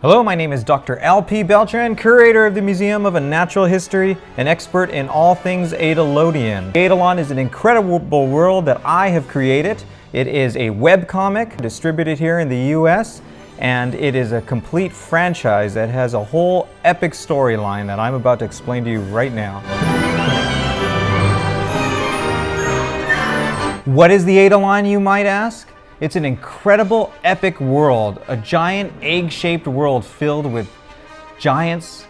Hello, my name is Dr. L.P. Beltran, curator of the Museum of Natural History and expert in all things Aydellonian. Aydellon is an incredible world that I have created. It is a webcomic distributed here in the U.S., and it is a complete franchise that has a whole epic storyline that I'm about to explain to you right now. What is the Aydellon, you might ask? It's an incredible, epic world, a giant egg-shaped world filled with giants,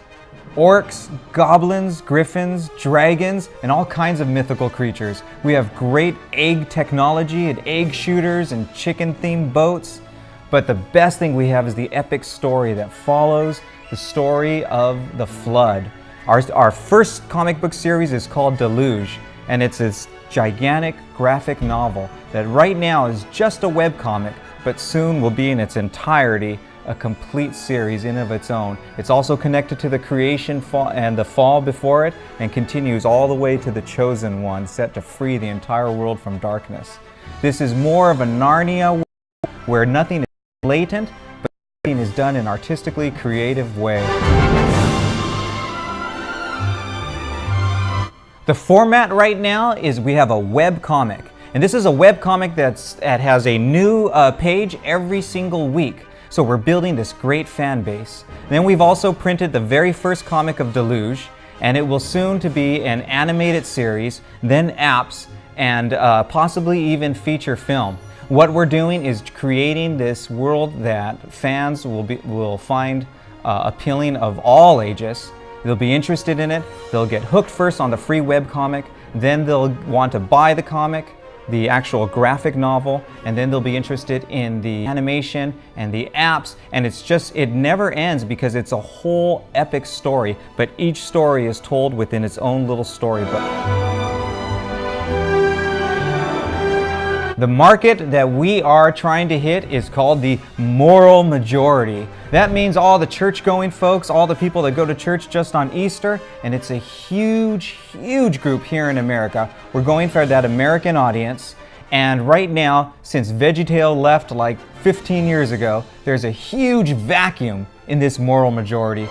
orcs, goblins, griffins, dragons, and all kinds of mythical creatures. We have great egg technology and egg shooters and chicken-themed boats. But the best thing we have is the epic story that follows the story of the flood. Our first comic book series is called Deluge, and it's this gigantic graphic novel that right now is just a webcomic, but soon will be in its entirety a complete series in of its own. It's also connected to the creation and the fall before it, and continues all the way to the chosen one, set to free the entire world from darkness. This is more of a Narnia world where nothing is blatant, but everything is done in an artistically creative way. The format right now is we have a webcomic, and this is a webcomic that has a new page every single week. So we're building this great fan base. And then we've also printed the very first comic of Deluge, and it will soon to be an animated series, then apps, and possibly even feature film. What we're doing is creating this world that fans will find appealing of all ages. They'll be interested in it, they'll get hooked first on the free webcomic, then they'll want to buy the comic, the actual graphic novel, and then they'll be interested in the animation and the apps, and it never ends because it's a whole epic story, but each story is told within its own little storybook. The market that we are trying to hit is called the moral majority. That means all the church-going folks, all the people that go to church just on Easter, and it's a huge, huge group here in America. We're going for that American audience, and right now, since VeggieTale left like 15 years ago, there's a huge vacuum in this moral majority.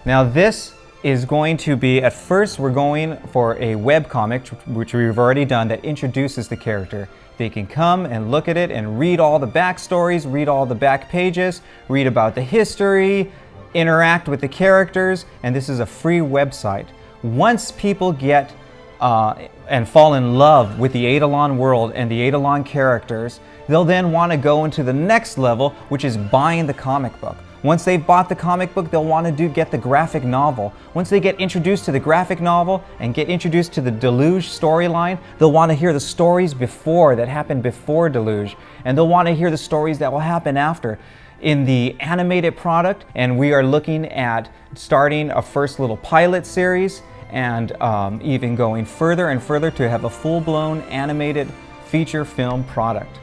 Now this is going to be, at first we're going for a webcomic, which we've already done, that introduces the character. They can come and look at it and read all the backstories, read all the back pages, read about the history, interact with the characters, and this is a free website. Once people get and fall in love with the Aydellon world and the Aydellon characters, they'll then want to go into the next level, which is buying the comic book. Once they've bought the comic book, they'll want to get the graphic novel. Once they get introduced to the graphic novel and get introduced to the Deluge storyline, they'll want to hear the stories that happened before Deluge, and they'll want to hear the stories that will happen after in the animated product. And we are looking at starting a first little pilot series, and even going further and further to have a full-blown animated feature film product.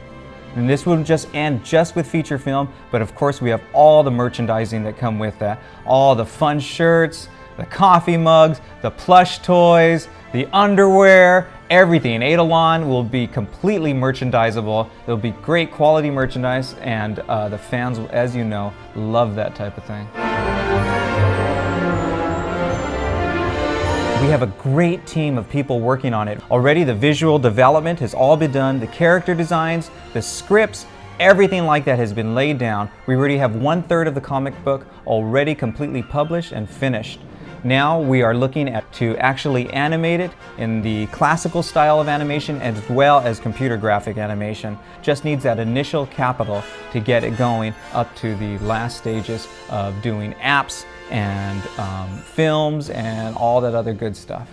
And this will just end just with feature film, but of course we have all the merchandising that come with that. All the fun shirts, the coffee mugs, the plush toys, the underwear, everything. Aydellon will be completely merchandisable. There'll be great quality merchandise, and the fans, as you know, love that type of thing. We have a great team of people working on it. Already the visual development has all been done, the character designs, the scripts, everything like that has been laid down. We already have 1/3 of the comic book already completely published and finished. Now we are looking to actually animate it in the classical style of animation as well as computer graphic animation. Just needs that initial capital to get it going up to the last stages of doing apps and films and all that other good stuff.